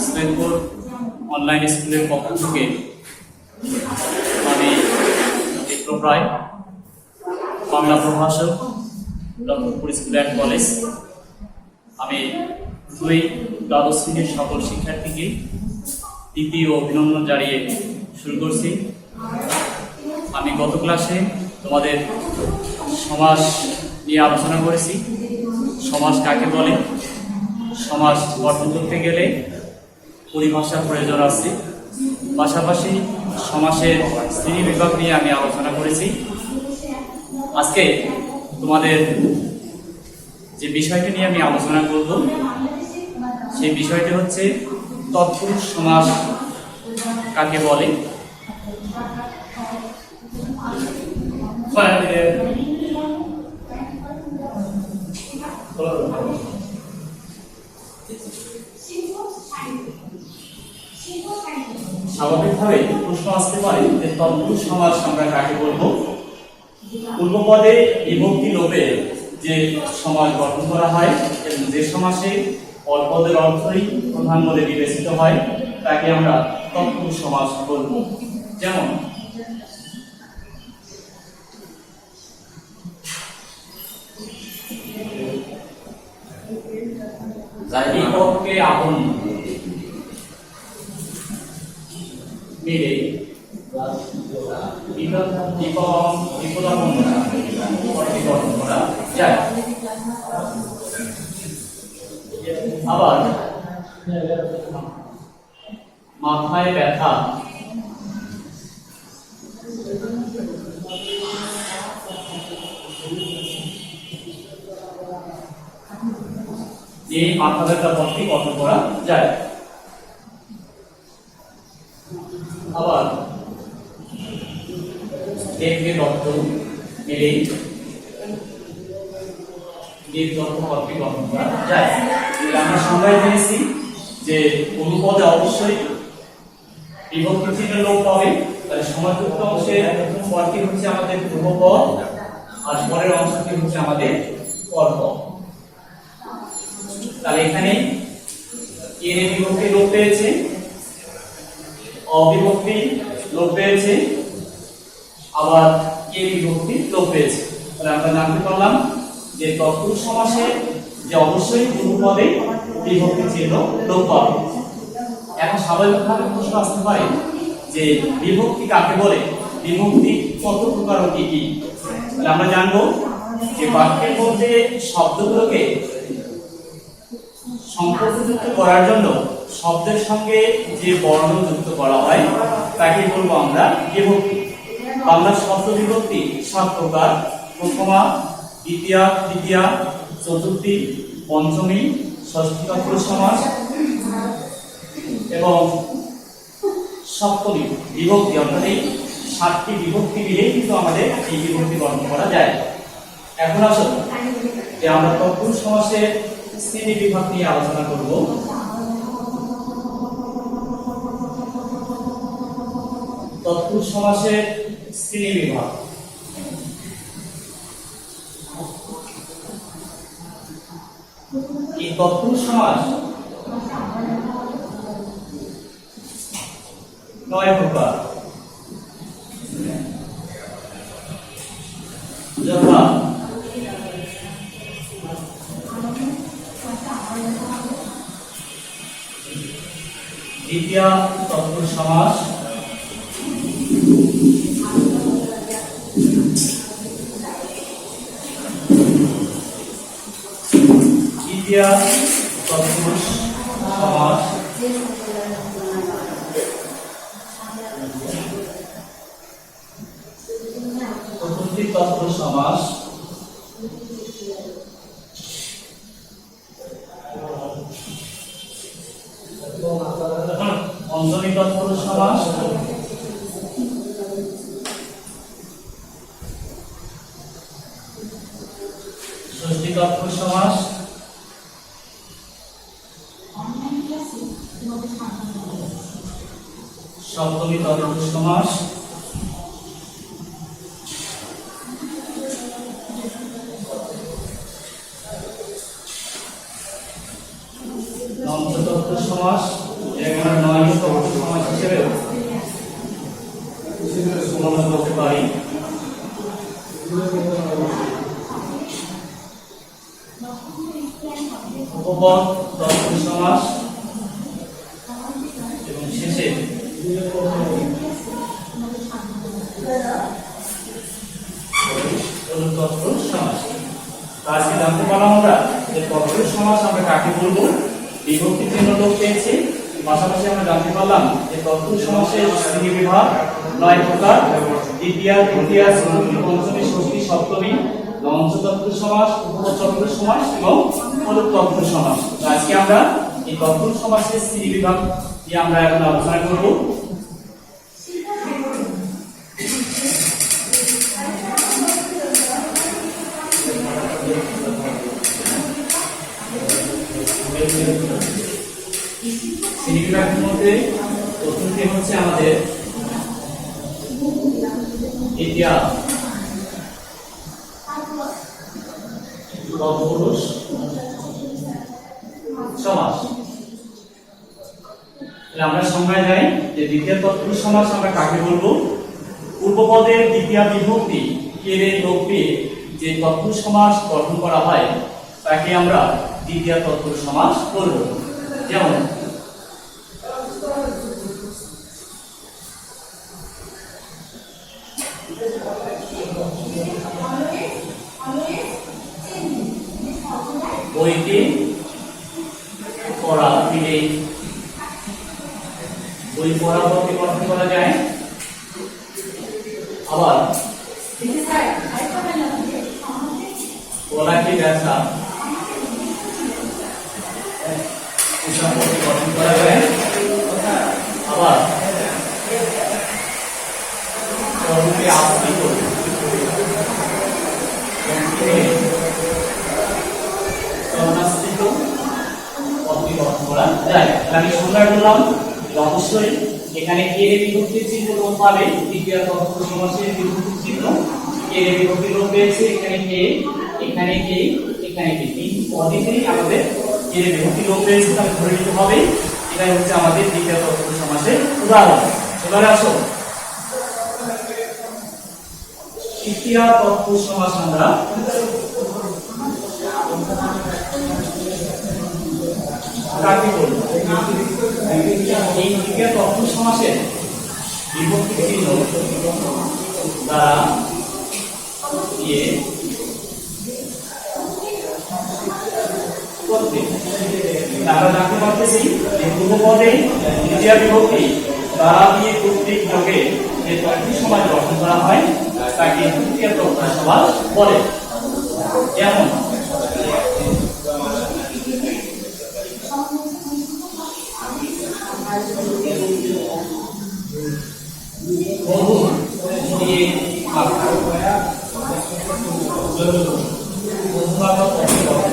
Saidpur online স্কুলের পক্ষ থেকে আমি বিপ্লবরায় বাংলা প্রভাষক লক্ষ্মীপুর স্কুল অ্যান্ড কলেজ। আমি দুই দ্বাদশ শ্রেণীর সকল শিক্ষার্থীকে তৃতীয় অভিনন্দন জানিয়ে শুরু করছি। আমি গত ক্লাসে তোমাদের সমাস নিয়ে আলোচনা করেছি। সমাস কাকে বলে, সমাস গঠন করতে গেলে পরিভাষার প্রয়োজন আছে, পাশাপাশি সমাসের শ্রেণীবিভাগ নিয়ে আমি আলোচনা করেছি। আজকে তোমাদের যে বিষয়টি নিয়ে আমি আলোচনা করব সেই বিষয়টি হচ্ছে তৎপুরুষ সমাস কাকে বলে। স্বাভাবিকভাবে প্রশ্ন আসতে পারে যে তৎপুরুষ সমাস আমরা কাকে বলবো। পূর্বপদে বিভক্তি লোপে যে সমাস গঠন করা হয় এবং যে সমাসে পরপদের অর্থই প্রধান বলে বিবেচিত হয় তাকে আমরা তৎপুরুষ সমাস বলবো। যেমন দীপককে আপন মিলে গঠন করা যায়। আবার মাথায় ব্যথা এই মাথা ব্যথা পদটি গঠন করা যায়। আবার দেবকে দত্ত মিলে দেব দত্ত পদটি গঠন করা যায়। আমরা সংজ্ঞায় জেনেছি যে অনুপদে অবশ্যই বিভক্তি চিহ্ন লোপ পাবে, তাহলে সমাযুক্ত অংশের পদটি হচ্ছে আমাদের পূর্বপদ আর পরের অংশটি হচ্ছে আমাদের পরপদ। তাহলে এখানে এর বিভক্তি লোপ পেয়েছে, অবিভক্তি লোপ পেয়েছে, আবার এর বিভক্তি লোপ পেয়েছে। তাহলে আমরা জানতে পারলাম যে তৎপুরুষ সমাসে যে অবশ্যই পূর্বপদে বিভক্তি চিহ্ন লোপ পাবে। এখন স্বাভাবিকভাবে প্রশ্ন আসতে পারে যে বিভক্তি কাকে বলে, বিভক্তি কত প্রকার ও কি কি। তাহলে আমরা জানবো যে বাক্যের মধ্যে শব্দগুলোকে সম্পর্কযুক্ত করার জন্য শব্দের সঙ্গে যে বর্ণ যুক্ত করা হয় তাকে বলবো আমরা বিভক্তি। বাংলা শব্দ বিভক্তি 7 প্রকার: প্রথমা, দ্বিতীয়া, তৃতীয়া, চতুর্থী, পঞ্চমী, ষষ্ঠী তৎপুরুষ সমাস এবং সপ্তমী বিভক্তি। অর্থাৎ এই 7টি বিভক্তি মিলে কিন্তু আমাদের এই বিভক্তি গঠন করা যায়। এখন আসুন যে আমরা তৎপুরুষ সমাসের শ্রেণী বিভাগ নিয়ে আলোচনা করব। তৎপুরুষ সমাসের শ্রেণী বিভাগ। এই তৎপুরুষ সমাস 9 প্রকার, যথা দ্বিতীয়া তৎপুরুষ সমাস, তৃতীয়া তৎপুরুষ সমাস, চতুর্থী তৎপুরুষ সমাস, পঞ্চমী তৎপুরুষ সমাস, ষষ্ঠী তৎপুরুষ সমাস, সপ্তমী তৎপুরুষ সমাস, তৎপুরুষ সমাস, আমরা নয় তৎপুরুষ সমাস হিসেবে গণনা করতে পারি। উপপদ তৎপুরুষ সমাস এবং শেষে তৎপুরুষ সমাস। আজকে জানতে পারলাম আমরা যে তৎপুরুষ সমাস আমরা কাকে বলবো, বিভক্তি চিহ্ন লোপ পেয়েছি। পাশাপাশি আমরা জানতে পারলাম যে তৎপুরুষ সমাসের শ্রেণীবিভাগ 9 প্রকার: দ্বিতীয়া, তৃতীয়া, চতুর্থী, পঞ্চমী, ষষ্ঠী, সপ্তমী, পঞ্চ তৎপুরুষ সমাস, উপপদ তৎপুরুষ সমাস এবং তদুপ তৎপুরুষ সমাস। আজকে আমরা এই তৎপুরুষ সমাসের শ্রেণীবিভাগ নিয়ে আমরা এখন আলোচনা করব। শ্রেণীবিভাগের মধ্যে প্রথমটি হচ্ছে আমাদের দ্বিতীয়া তৎপুরুষ সমাস। আমরা সংজ্ঞায় যাই যে দ্বিতীয় তৎপুরুষ সমাস আমরা কাকে বলবো? পূর্বপদের দ্বিতীয় বিভক্তি কেরে লোপ পেয়ে যে তৎপুরুষ সমাস গঠন করা হয় তাকে আমরা দ্বিতীয় তৎপুরুষ সমাস বলবো। যেমন বইতে পড়া মিলে বই পড়া পড়তে গঠন করা যায়। আবার পড়াকে ব্যবসা গঠন করা যায়। আবার আমি সংজ্ঞা করলাম অবশ্যই এখানে এর বিভক্তির চিহ্ন লোপ পাবে। দ্বিতীয় তৎপুরুষ সমাসের বিভক্তির চিহ্ন এর বিভক্তি লোপ পেয়েছে। এখানে কে, এখানে কে, এখানে কে, এই পদেতেই আমাদের এর বিভক্তি লোপ পেয়েছে, তাহলে ধরে নিতে হবে এটাই হচ্ছে আমাদের দ্বিতীয় তৎপুরুষ সমাসের উদাহরণ। এবারে আসো তৃতীয় তৎপুরুষ সমাস। আমরা কাকে বলবো? এই তৃতীয় তৎপুরুষ সমাসের বিভক্তি চিহ্ন দ্বারা দিয়ে আমরা জানতে পারতেছি যে পূর্বপদে দ্বিতীয় বিভক্তি দ্বারা দিয়ে কর্তৃক যোগে যে তৎপুরুষ সমাস গঠন করা হয় তাকে তৃতীয় তৎপুরুষ সমাস বলে। যেমন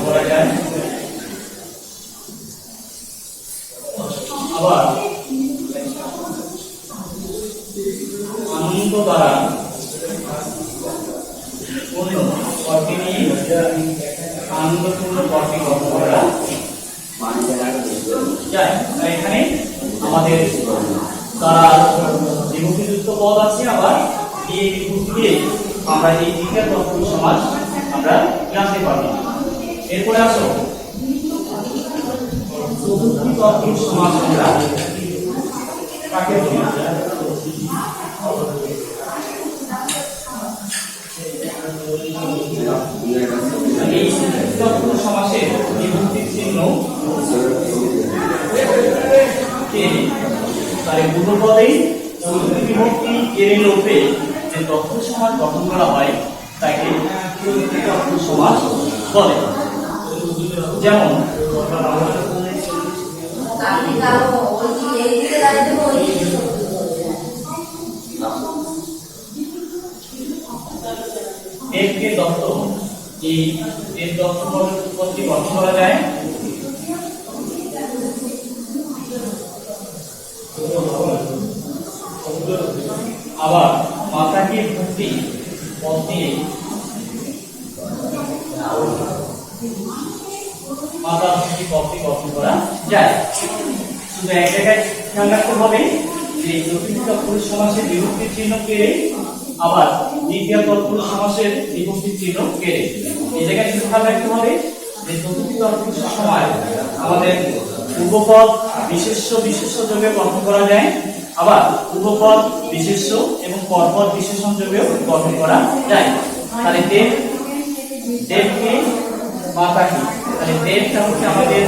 করা যায়। আবার আনন্দ দ্বারা পূর্ণ পদটি নিয়ে আনন্দপূর্ণ পদটি গঠন করা যায়। এখানে আমাদের তারা বিভক্তিযুক্ত পদ আছে, আবার এই বিভক্তি দিয়ে আমরা এই দ্বিতীয় তৎপুরুষ সমাস আমরা জানতে পারবো। এরপরে আসো চতুর্থী তৎপুরুষ সমাস। আমরা কাকে বলি? এই তৎপুরুষ সমাসের বিভক্তির চিহ্ন কে, তার পূর্বপদেই চতুর্থী বিভক্তি এর লোপে যে তৎপুরুষ সমাস গঠন করা হয় তাকে চতুর্থী তৎপুরুষ সমাস বলে। যেমন দেবকে দত্ত, এই দেব দত্ত পদের উৎপত্তি গঠন করা যায়। আবার মাতাকে ভক্তি পদ দিয়ে মাতা ভক্তি পদটি গঠন করা যায়। শুধু এক জায়গায় খেয়াল রাখতে হবে যে চতুর্থী তৎপুরুষ সমাসের বিভক্তির চিহ্ন কেড়ে, আবার দ্বিতীয় তৎপুরুষ সমাসের বিভক্তির চিহ্ন কেড়ে। এই জায়গায় শুধু খেয়াল রাখতে হবে যে চতুর্থী তৎপুরুষ সময় আমাদের পূর্বপদ বিশেষ্য বিশেষ্য যোগে গঠন করা যায়, আবার পূর্বপদ বিশেষ্য এবং পরপদ বিশেষণ যোগেও গঠন করা যায়। তাহলে দেবকে মাতা কি, তাহলে দেবটা হচ্ছে আমাদের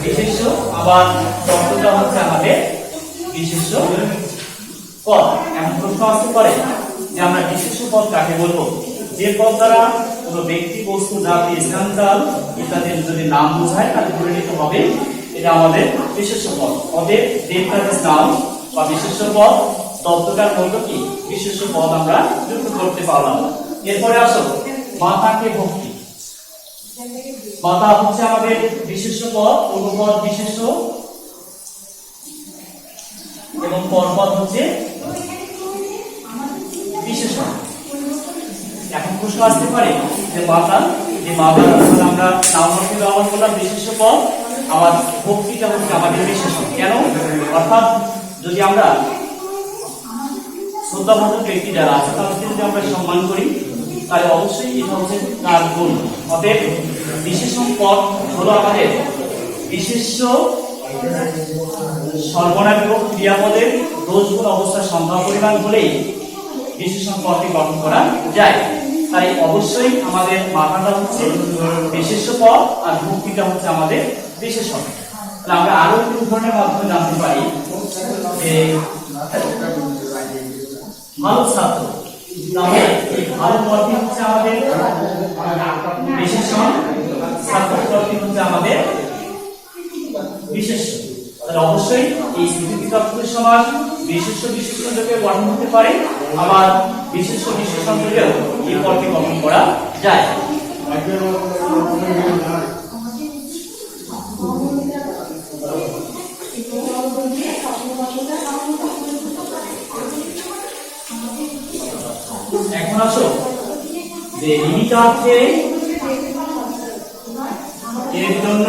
বিশেষ্য, আবার তত্ত্বটা হচ্ছে আমাদের বিশেষ্য পদ। এমন প্রশ্ন আসতে পারে যে আমরা বিশেষ্য পদ কাকে বলবো? যে পদ দ্বারা কোনো ব্যক্তি, বস্তু, জাতি, স্থান, কাল ইত্যাদির যদি নাম বোঝায় তাহলে ধরে নিতে হবে এটা আমাদের বিশেষ্য পদ। অতএব দেবটার নাম বা বিশেষ্য পদ, তত্ত্বটার বলবো কি বিশেষ্য পদ আমরা যুক্ত করতে পারলাম। এরপরে আসো মাতাকে ভক্তি। মাতা হচ্ছে আমাদের বিশেষ্য পদ, পূর্বপদ বিশেষ্য এবং পরপদ হচ্ছে বিশেষণ। এখন প্রশ্ন আসতে পারে যে মাতা আমরা নাম অর্থে ব্যবহার করলাম বিশেষ্য পদ, আবার ভক্তিটা হচ্ছে আমাদের বিশেষণ। কেন? অর্থাৎ যদি আমরা শ্রদ্ধাভাজন ব্যক্তি যারা আছে তাদেরকে যদি আমরা সম্মান করি তাহলে অবশ্যই এটা হচ্ছে তার গুণ। অতএব বিশেষণ পদ হলো আমাদের বিশেষ্য সর্বনাম এবং ক্রিয়াপদের রোজ গুণ অবস্থার সংখ্যা পরিমাণ হলেই বিশেষণ পদটি গঠন করা যায়। তাই অবশ্যই আমাদের মাথাটা হচ্ছে বিশেষ্য পদ আর ভক্তিটা হচ্ছে আমাদের বিশেষণ। তাহলে আমরা আরো একটি উদাহরণের মাধ্যমে জানতে পারি যে ভালো ছাত্র, তাহলে এই ভালো পদটি হচ্ছে আমাদের বিশেষণ, ছাত্র পদটি হচ্ছে আমাদের বিশেষ্য। তাহলে অবশ্যই এই চতুর্থী তৎপুরুষ সমাস বিশেষ্য বিশেষণ যোগে গঠন হতে পারে, আবার বিশেষ্য বিশেষণ যোগেও এই পদটি গঠন করা যায়। এখন আসো যে নিমিত্তার্থে এর জন্য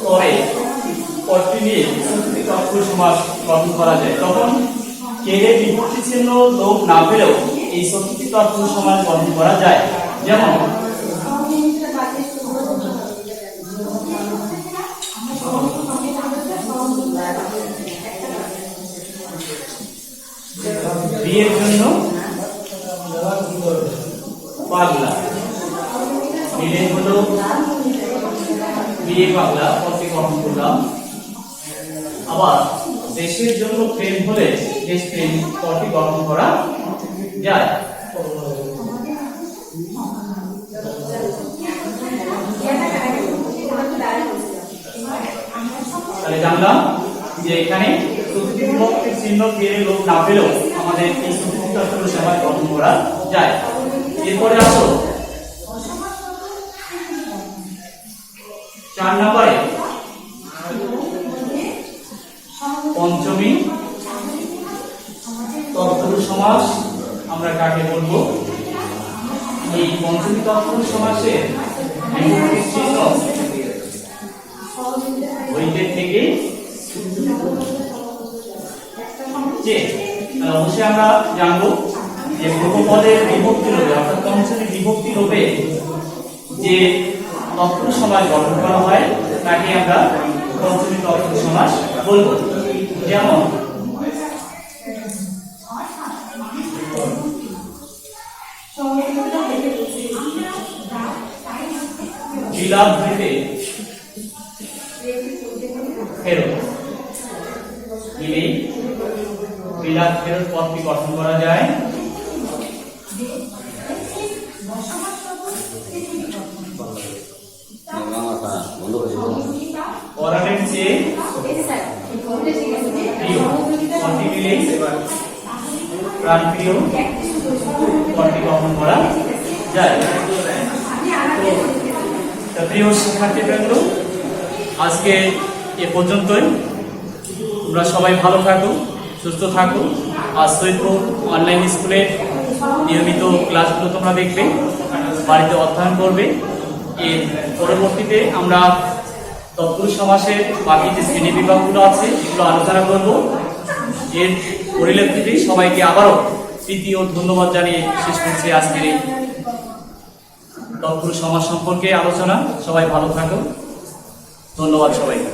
পরে পদটি নিয়ে চতুর্থী তৎপুরুষ সমাস গঠন করা যায়। তখন কেড়ে বিভক্তি চিহ্ন লোপ না পেলেও এই চতুর্থী তৎপুরুষ সমাস গঠন করা যায়। যেমন বিয়ের জন্য পাগলা, বিয়ে হলো বিয়ে পাগলা পদটি গঠন করলাম। আবার দেশের জন্য প্রেম হলে দেশ প্রেম পদটি গঠন করা যায়। তাহলে জানলাম যে এখানে চতুর্থী বিভক্তির চিহ্ন কেড়ে লোপ না পেলেও আমাদের এই চতুর্থী তৎপুরুষ সমাস গঠন করা যায়। এরপরে আসো 4 নম্বরে পঞ্চমী তৎপুরুষ সমাস আমরা কাকে বলবো? এই পঞ্চমী তৎপুরুষ সমাসের বিভক্তির চিহ্ন হইতে থেকে যে অবশ্যই আমরা জানবো যে পূর্বপদের বিভক্তি লোপে অর্থাৎ পঞ্চমী বিভক্তি লোপে যে তৎপুরুষ সমাস গঠন করা হয় তাকে আমরা পঞ্চমী তৎপুরুষ সমাস বলবো। যেমন বিলাপ হইতে ফেরত, বিলাপ ফেরত পদটি গঠন করা যায়। পরাণের চেয়ে প্রিয় পদটি মিলে প্রাণ প্রিয় পদটি গঠন করা যায়। তো প্রিয় শিক্ষার্থীবৃন্দ, আজকে এ পর্যন্তই। তোমরা সবাই ভালো থাকো, সুস্থ থাকো। আর সৈয়দপুর অনলাইন স্কুলের নিয়মিত ক্লাসগুলো তোমরা দেখবে, বাড়িতে অধ্যয়ন করবে। এর পরবর্তীতে আমরা তৎপুরুষ সমাসের বাকি যে শ্রেণী বিভাগগুলো আছে এগুলো আলোচনা করব। এর পরিপ্রেক্ষিতে সবাইকে আবারও তৃতীয় ধন্যবাদ জানিয়ে শেষ করছি আজকের এই তৎপুরুষ সমাজ সম্পর্কে আলোচনা। সবাই ভালো থাকুন, ধন্যবাদ সবাইকে।